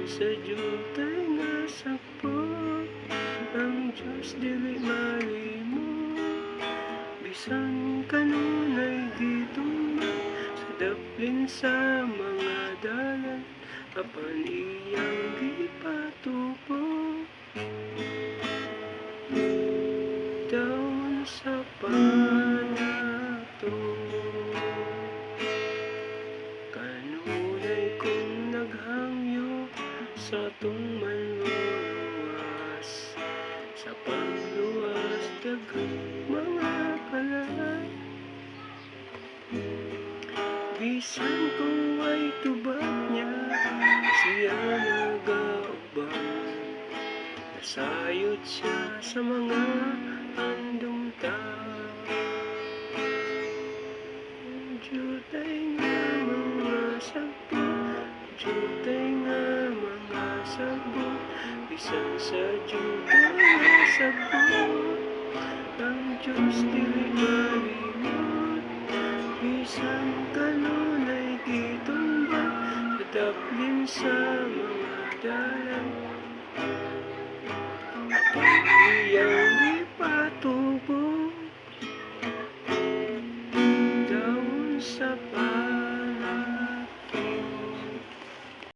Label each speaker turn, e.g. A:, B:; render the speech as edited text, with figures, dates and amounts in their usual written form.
A: sa jutay nga sakpot, ang Diyos dili malimot. Bisan kanunay gituman sa daplin sa mga dalan, apan iyang gipatupok. Daon sa panato, kanunay kong naghangyo sa tong manluwas, sa pagluwas daghang mga kalan. Bisan kung ay tubat niya, siya nagaubang. Nasayod siya sa mga andungta. Jutay nga mga sagbot, jutay nga mga sagbot, bisan sa jutay nga sagbot, ang Diyos dili